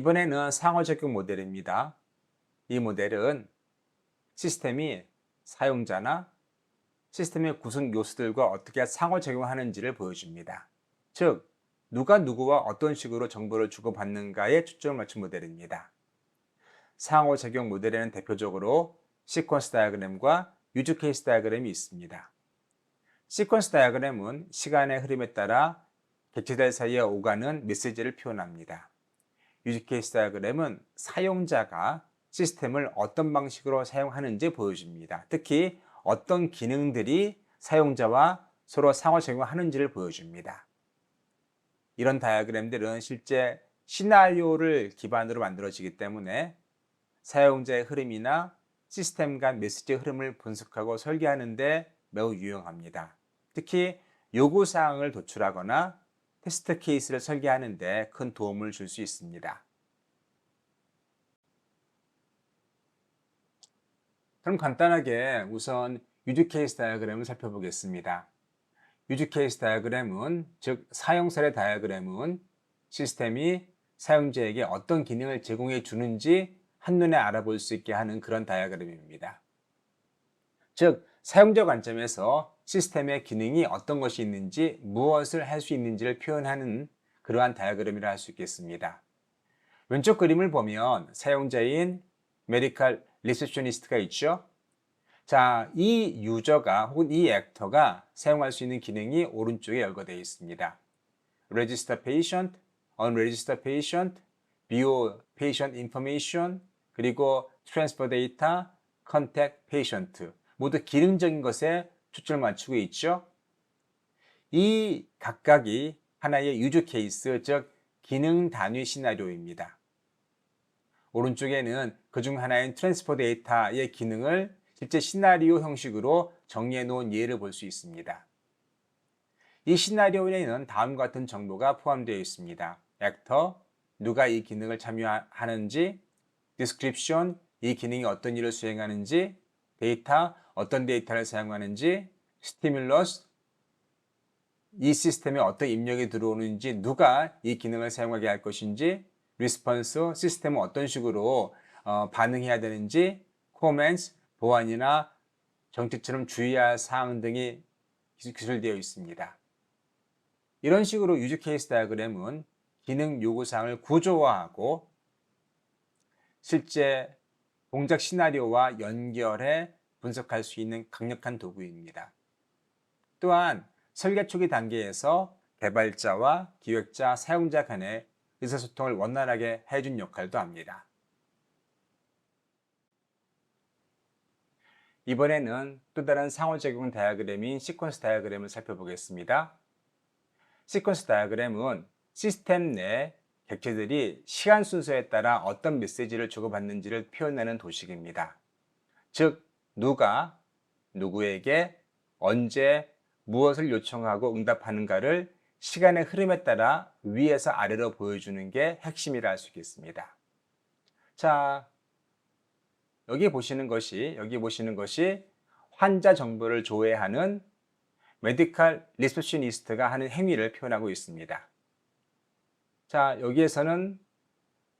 이번에는 상호작용 모델입니다. 이 모델은 시스템이 사용자나 시스템의 구성 요소들과 어떻게 상호작용하는지를 보여줍니다. 즉, 누가 누구와 어떤 식으로 정보를 주고받는가에 초점을 맞춘 모델입니다. 상호작용 모델에는 대표적으로 시퀀스 다이어그램과 유즈 케이스 다이어그램이 있습니다. 시퀀스 다이어그램은 시간의 흐름에 따라 객체들 사이에 오가는 메시지를 표현합니다. 유즈 케이스 다이어그램은 사용자가 시스템을 어떤 방식으로 사용하는지 보여줍니다. 특히 어떤 기능들이 사용자와 서로 상호작용하는지를 보여줍니다. 이런 다이어그램들은 실제 시나리오를 기반으로 만들어지기 때문에 사용자의 흐름이나 시스템 간 메시지 흐름을 분석하고 설계하는 데 매우 유용합니다. 특히 요구사항을 도출하거나 테스트 케이스를 설계하는 데 큰 도움을 줄 수 있습니다. 그럼 간단하게 우선 유즈 케이스 다이어그램을 살펴보겠습니다. 유즈 케이스 다이어그램은, 즉 사용 사례 다이어그램은 시스템이 사용자에게 어떤 기능을 제공해 주는지 한눈에 알아볼 수 있게 하는 그런 다이어그램입니다. 즉 사용자 관점에서 시스템의 기능이 어떤 것이 있는지, 무엇을 할 수 있는지를 표현하는 그러한 다이어그램이라 할 수 있겠습니다. 왼쪽 그림을 보면 사용자인 메디컬 리셉셔니스트가 있죠. 자, 이 유저가 혹은 이 액터가 사용할 수 있는 기능이 오른쪽에 열거되어 있습니다. Register Patient, Unregister Patient, View Patient Information, 그리고 Transfer Data, Contact Patient 모두 기능적인 것에 초점을 맞추고 있죠. 이 각각이 하나의 유즈 케이스, 즉 기능 단위 시나리오입니다. 오른쪽에는 그중 하나인 트랜스퍼 데이터의 기능을 실제 시나리오 형식으로 정리해 놓은 예를 볼 수 있습니다. 이 시나리오에는 다음과 같은 정보가 포함되어 있습니다. 액터, 누가 이 기능을 참여하는지, 디스크립션, 이 기능이 어떤 일을 수행하는지, 데이터, 어떤 데이터를 사용하는지, 스티뮬러스, 이 시스템에 어떤 입력이 들어오는지, 누가 이 기능을 사용하게 할 것인지, 리스폰스, 시스템은 어떤 식으로 반응해야 되는지, 코멘트, 보안이나 정책처럼 주의할 사항 등이 기술되어 있습니다. 이런 식으로 유즈 케이스 다이어그램은 기능 요구사항을 구조화하고 실제 동작 시나리오와 연결해 분석할 수 있는 강력한 도구입니다. 또한 설계 초기 단계에서 개발자와 기획자, 사용자 간의 의사소통을 원활하게 해준 역할도 합니다. 이번에는 또 다른 상호작용 다이어그램인 시퀀스 다이어그램을 살펴보겠습니다. 시퀀스 다이어그램은 시스템 내 객체들이 시간 순서에 따라 어떤 메시지를 주고받는지를 표현하는 도식입니다. 즉, 누가 누구에게 언제 무엇을 요청하고 응답하는가를 시간의 흐름에 따라 위에서 아래로 보여주는 게 핵심이라 할 수 있겠습니다. 자, 여기 보시는 것이 환자 정보를 조회하는 메디컬 리셉셔니스트가 하는 행위를 표현하고 있습니다. 자, 여기에서는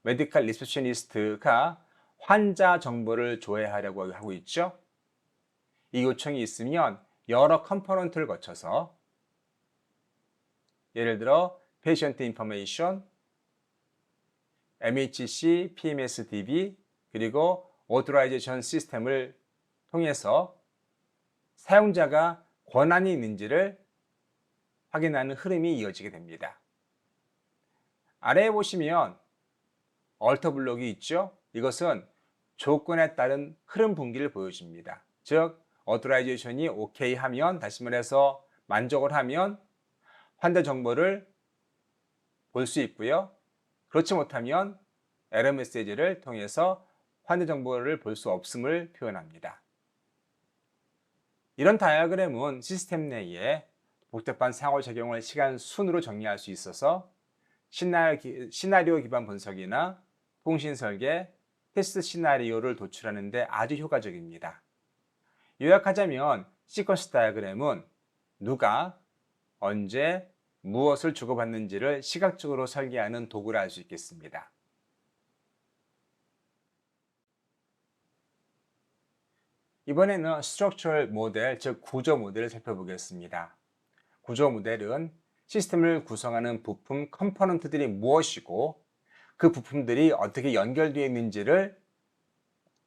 메디컬 리셉셔니스트가 환자 정보를 조회하려고 하고 있죠. 이 요청이 있으면 여러 컴포넌트를 거쳐서, 예를 들어 Patient Information, MHC, PMSDB, 그리고 Authorization 시스템을 통해서 사용자가 권한이 있는지를 확인하는 흐름이 이어지게 됩니다. 아래에 보시면 얼터 블록이 있죠. 이것은 조건에 따른 흐름 분기를 보여줍니다. 즉, Authorization이 OK 하면, 다시 말해서 만족을 하면 환자 정보를 볼 수 있고요. 그렇지 못하면 에러 메시지를 통해서 환자 정보를 볼 수 없음을 표현합니다. 이런 다이어그램은 시스템 내에 복잡한 상호작용을 시간 순으로 정리할 수 있어서 시나리오 기반 분석이나 통신 설계, 테스트 시나리오를 도출하는 데 아주 효과적입니다. 요약하자면 시퀀스 다이어그램은 누가, 언제, 무엇을 주고받는지를 시각적으로 설계하는 도구라 할 수 있겠습니다. 이번에는 Structural 모델, 즉 구조 모델을 살펴보겠습니다. 구조 모델은 시스템을 구성하는 부품 컴포넌트들이 무엇이고 그 부품들이 어떻게 연결되어 있는지를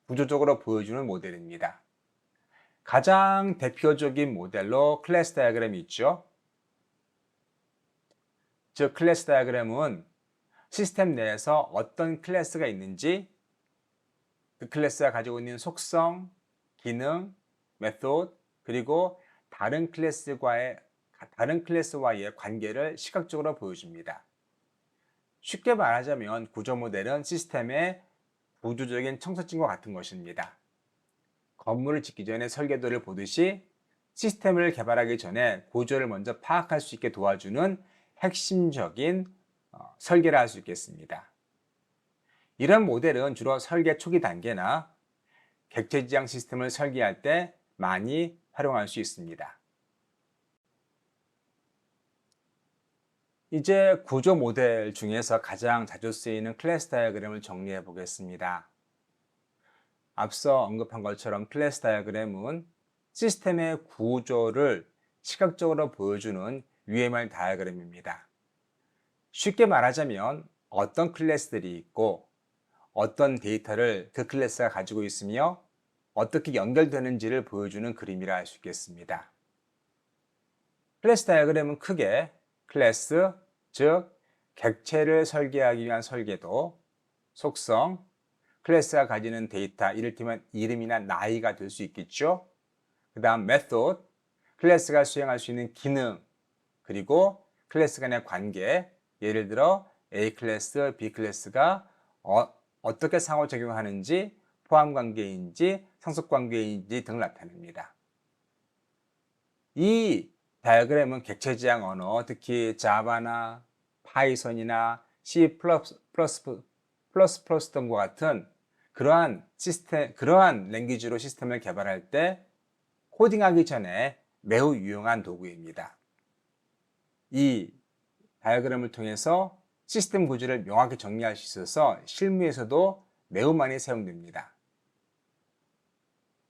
구조적으로 보여주는 모델입니다. 가장 대표적인 모델로 클래스 다이어그램이 있죠. 즉 클래스 다이어그램은 시스템 내에서 어떤 클래스가 있는지, 그 클래스가 가지고 있는 속성, 기능, 메소드, 그리고 다른 클래스와의 관계를 시각적으로 보여줍니다. 쉽게 말하자면 구조 모델은 시스템의 구조적인 청사진과 같은 것입니다. 건물을 짓기 전에 설계도를 보듯이 시스템을 개발하기 전에 구조를 먼저 파악할 수 있게 도와주는 핵심적인 설계를 할 수 있겠습니다. 이런 모델은 주로 설계 초기 단계나 객체 지향 시스템을 설계할 때 많이 활용할 수 있습니다. 이제 구조 모델 중에서 가장 자주 쓰이는 클래스 다이어그램을 정리해 보겠습니다. 앞서 언급한 것처럼 클래스 다이어그램은 시스템의 구조를 시각적으로 보여주는 UML 다이어그램입니다. 쉽게 말하자면 어떤 클래스들이 있고 어떤 데이터를 그 클래스가 가지고 있으며 어떻게 연결되는지를 보여주는 그림이라 할 수 있겠습니다. 클래스 다이어그램은 크게 클래스, 즉 객체를 설계하기 위한 설계도, 속성, 클래스가 가지는 데이터, 이를테면 이름이나 나이가 될 수 있겠죠. 그 다음 메소드, 클래스가 수행할 수 있는 기능, 그리고 클래스 간의 관계, 예를 들어 A 클래스, B 클래스가 어떻게 상호작용하는지, 포함관계인지 상속관계인지 등을 나타냅니다. 이 다이어그램은 객체지향 언어, 특히 자바나 파이썬이나 C++ 등과 같은 그러한 랭귀지로 시스템을 개발할 때 코딩하기 전에 매우 유용한 도구입니다. 이 다이어그램을 통해서 시스템 구조를 명확히 정리할 수 있어서 실무에서도 매우 많이 사용됩니다.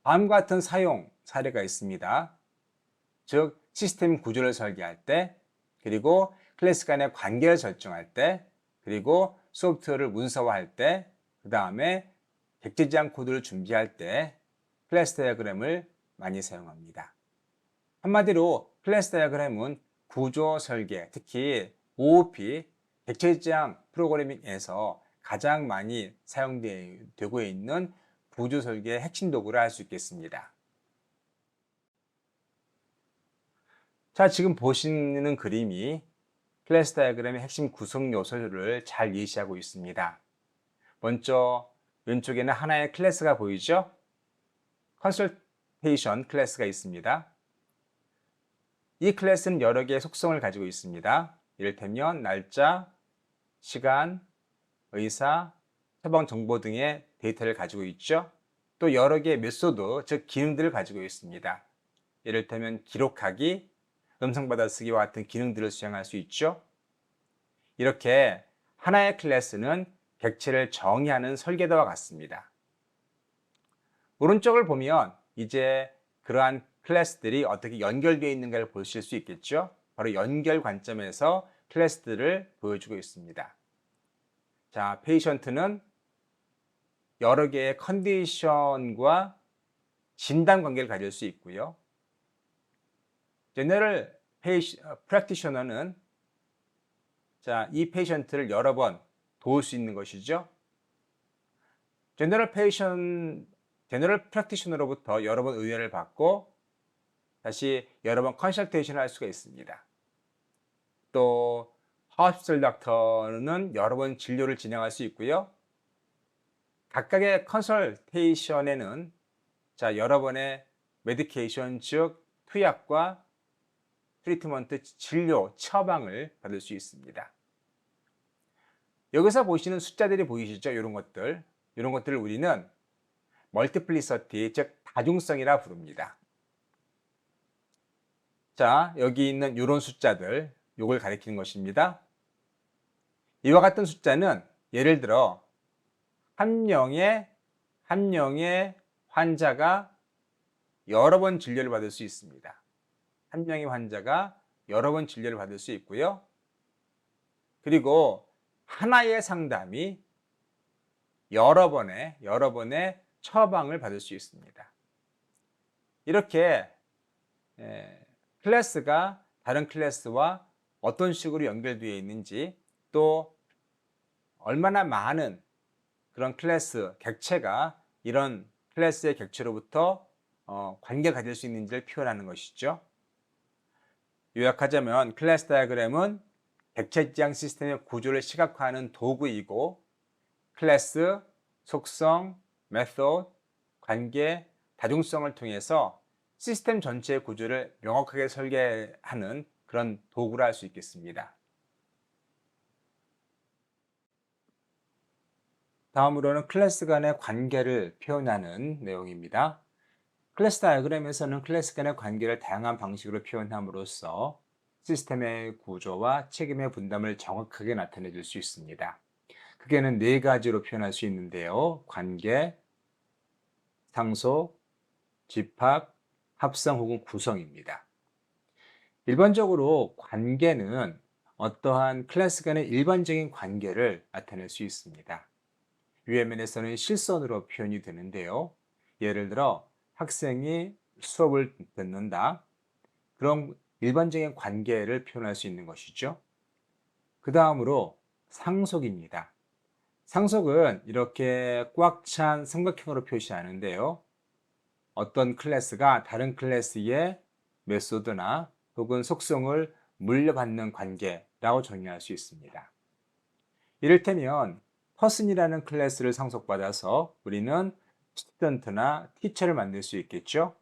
다음과 같은 사용 사례가 있습니다. 즉 시스템 구조를 설계할 때, 그리고 클래스 간의 관계를 설정할 때, 그리고 소프트웨어를 문서화할 때, 그 다음에 객체지향 코드를 준비할 때 클래스 다이어그램을 많이 사용합니다. 한마디로 클래스 다이어그램은 구조 설계, 특히 OOP, 객체지향 프로그래밍에서 가장 많이 사용되고 있는 구조 설계의 핵심 도구라 할 수 있겠습니다. 자, 지금 보시는 그림이 클래스 다이어그램의 핵심 구성 요소를 잘 예시하고 있습니다. 먼저 왼쪽에는 하나의 클래스가 보이죠? 컨설테이션 클래스가 있습니다. 이 클래스는 여러 개의 속성을 가지고 있습니다. 이를테면 날짜, 시간, 의사, 처방 정보 등의 데이터를 가지고 있죠. 또 여러 개의 메소드, 즉 기능들을 가지고 있습니다. 이를테면 기록하기, 음성 받아쓰기와 같은 기능들을 수행할 수 있죠. 이렇게 하나의 클래스는 객체를 정의하는 설계도와 같습니다. 오른쪽을 보면 이제 그러한 클래스들이 어떻게 연결되어 있는가를 보실 수 있겠죠. 바로 연결 관점에서 클래스들을 보여주고 있습니다. 자, 페이션트는 여러 개의 컨디션과 진단 관계를 가질 수 있고요. 제너럴 프랙티셔너는 이 페이션트를 여러 번 도울 수 있는 것이죠. 제너럴 프랙티셔너로부터 여러 번 의뢰를 받고 다시 여러 번 컨설테이션을 할 수가 있습니다. 또 호스피털 닥터는 여러 번 진료를 진행할 수 있고요. 각각의 컨설테이션에는 여러 번의 메디케이션, 즉 투약과 트리트먼트, 진료, 처방을 받을 수 있습니다. 여기서 보시는 숫자들이 보이시죠? 이런 것들을 우리는 멀티플리서티, 즉 다중성이라 부릅니다. 자, 여기 있는 이런 숫자들, 요걸 가리키는 것입니다. 이와 같은 숫자는 예를 들어 한 명의 환자가 여러 번 진료를 받을 수 있습니다. 한 명의 환자가 여러 번 진료를 받을 수 있고요. 그리고 하나의 상담이 여러 번의 처방을 받을 수 있습니다. 이렇게 클래스가 다른 클래스와 어떤 식으로 연결되어 있는지, 또 얼마나 많은 그런 클래스, 객체가 이런 클래스의 객체로부터 관계가 가질 수 있는지를 표현하는 것이죠. 요약하자면 클래스 다이어그램은 객체 지향 시스템의 구조를 시각화하는 도구이고, 클래스, 속성, 메소드, 관계, 다중성을 통해서 시스템 전체의 구조를 명확하게 설계하는 그런 도구라 할 수 있겠습니다. 다음으로는 클래스 간의 관계를 표현하는 내용입니다. 클래스 다이어그램에서는 클래스 간의 관계를 다양한 방식으로 표현함으로써 시스템의 구조와 책임의 분담을 정확하게 나타내 줄 수 있습니다. 크게는 네 가지로 표현할 수 있는데요. 관계, 상속, 집합, 합성 혹은 구성입니다. 일반적으로 관계는 어떠한 클래스 간의 일반적인 관계를 나타낼 수 있습니다. UML에서는 실선으로 표현이 되는데요. 예를 들어 학생이 수업을 듣는다. 그런 일반적인 관계를 표현할 수 있는 것이죠. 그 다음으로 상속입니다. 상속은 이렇게 꽉 찬 삼각형으로 표시하는데요. 어떤 클래스가 다른 클래스의 메소드나 혹은 속성을 물려받는 관계라고 정의할 수 있습니다. 이를테면 person이라는 클래스를 상속받아서 우리는 student나 teacher를 만들 수 있겠죠.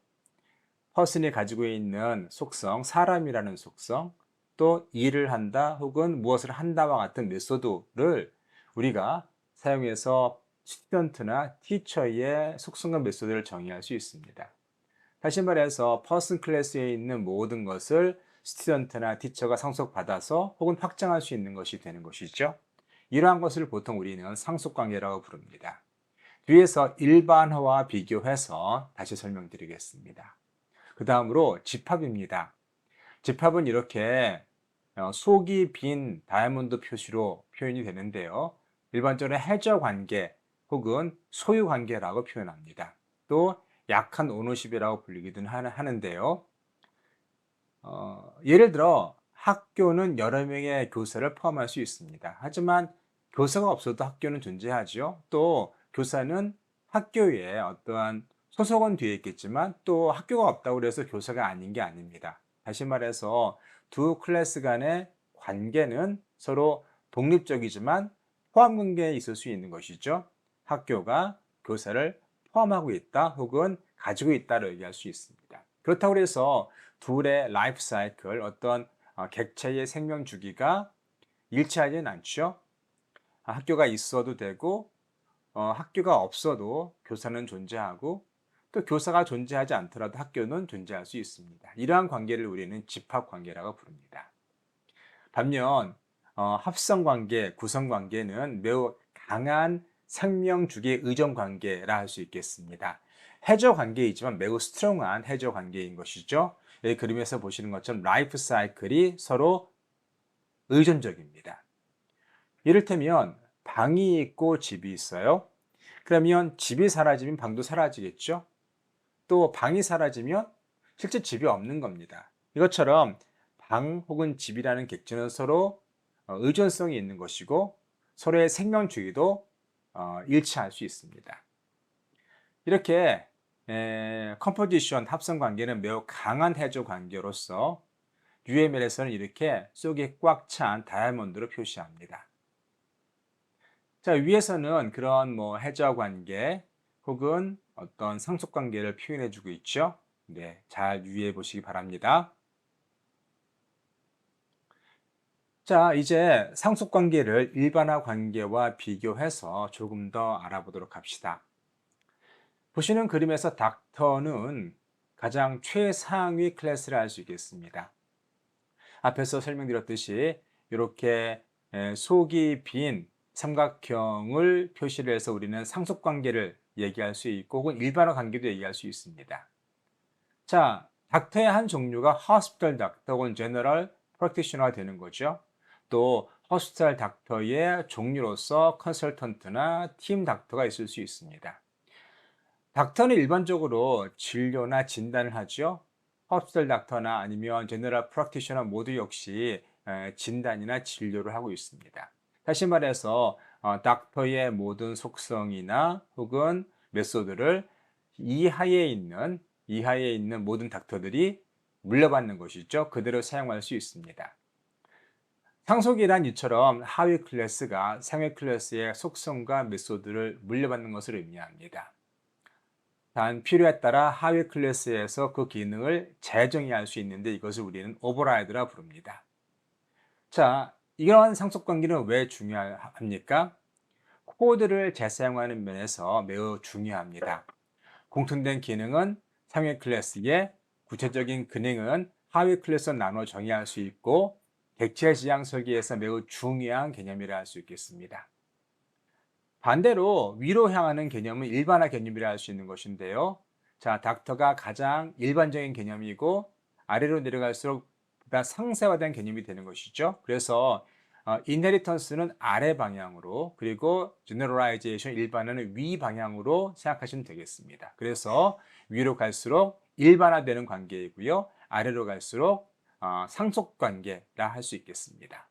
person이 가지고 있는 속성, 사람이라는 속성, 또 일을 한다 혹은 무엇을 한다와 같은 메소드를 우리가 사용해서 student나 teacher의 속성과 메소드를 정의할 수 있습니다. 다시 말해서 person 클래스에 있는 모든 것을 student나 teacher가 상속받아서 혹은 확장할 수 있는 것이 되는 것이죠. 이러한 것을 보통 우리는 상속관계라고 부릅니다. 뒤에서 일반화와 비교해서 다시 설명드리겠습니다. 그 다음으로 집합입니다. 집합은 이렇게 속이 빈 다이아몬드 표시로 표현이 되는데요. 일반적으로 해저관계 혹은 소유관계라고 표현합니다. 또 약한 오너십이라고 불리기도 하는데요. 예를 들어 학교는 여러 명의 교사를 포함할 수 있습니다. 하지만 교사가 없어도 학교는 존재하죠. 또 교사는 학교에 어떠한 소속은 되어 있겠지만 또 학교가 없다고 해서 교사가 아닌 게 아닙니다. 다시 말해서 두 클래스 간의 관계는 서로 독립적이지만 포함 관계에 있을 수 있는 것이죠. 학교가 교사를 포함하고 있다 혹은 가지고 있다를 얘기할 수 있습니다. 그렇다고 해서 둘의 라이프 사이클, 어떤 객체의 생명 주기가 일치하지는 않죠. 학교가 있어도 되고 학교가 없어도 교사는 존재하고 또 교사가 존재하지 않더라도 학교는 존재할 수 있습니다. 이러한 관계를 우리는 집합관계라고 부릅니다. 반면 합성관계, 구성관계는 매우 강한 생명주기 의존관계라 할 수 있겠습니다. 해저관계이지만 매우 스트롱한 해저관계인 것이죠. 이 그림에서 보시는 것처럼 라이프 사이클이 서로 의존적입니다. 이를테면 방이 있고 집이 있어요. 그러면 집이 사라지면 방도 사라지겠죠. 또 방이 사라지면 실제 집이 없는 겁니다. 이것처럼 방 혹은 집이라는 객체는 서로 의존성이 있는 것이고 서로의 생명주기도 일치할 수 있습니다. 이렇게 컴포지션 합성 관계는 매우 강한 해조 관계로서 UML에서는 이렇게 속이 꽉 찬 다이아몬드로 표시합니다. 자, 위에서는 그런 해저 관계 혹은 어떤 상속 관계를 표현해 주고 있죠. 네, 잘 유의해 보시기 바랍니다. 자, 이제 상속 관계를 일반화 관계와 비교해서 조금 더 알아보도록 합시다. 보시는 그림에서 닥터는 가장 최상위 클래스를 알 수 있겠습니다. 앞에서 설명드렸듯이 이렇게 속이 빈 삼각형을 표시를 해서 우리는 상속 관계를 얘기할 수 있고 혹은 일반화 관계도 얘기할 수 있습니다. 자, 닥터의 한 종류가 hospital doctor 혹은 general practitioner가 되는 거죠. 또 hospital 닥터의 종류로서 컨설턴트나 팀 닥터가 있을 수 있습니다. 닥터는 일반적으로 진료나 진단을 하죠. hospital 닥터나 아니면 general practitioner 모두 역시 진단이나 진료를 하고 있습니다. 다시 말해서 닥터의 모든 속성이나 혹은 메소드를 이하에 있는 모든 닥터들이 물려받는 것이죠. 그대로 사용할 수 있습니다. 상속이란 이처럼 하위 클래스가 상위 클래스의 속성과 메소드를 물려받는 것을 의미합니다. 단 필요에 따라 하위 클래스에서 그 기능을 재정의할 수 있는데 이것을 우리는 오버라이드라 부릅니다. 자, 이러한 상속 관계는 왜 중요합니까? 코드를 재사용하는 면에서 매우 중요합니다. 공통된 기능은 상위 클래스에, 구체적인 기능은 하위 클래스로 나눠 정의할 수 있고 객체 지향 설계에서 매우 중요한 개념이라 할 수 있겠습니다. 반대로 위로 향하는 개념은 일반화 개념이라 할 수 있는 것인데요. 자, 닥터가 가장 일반적인 개념이고 아래로 내려갈수록 보다 상세화된 개념이 되는 것이죠. 그래서 인헤리턴스는 아래 방향으로, 그리고 제너럴라이제이션 일반화는 위 방향으로 생각하시면 되겠습니다. 그래서 위로 갈수록 일반화되는 관계이고요. 아래로 갈수록 상속 관계라 할 수 있겠습니다.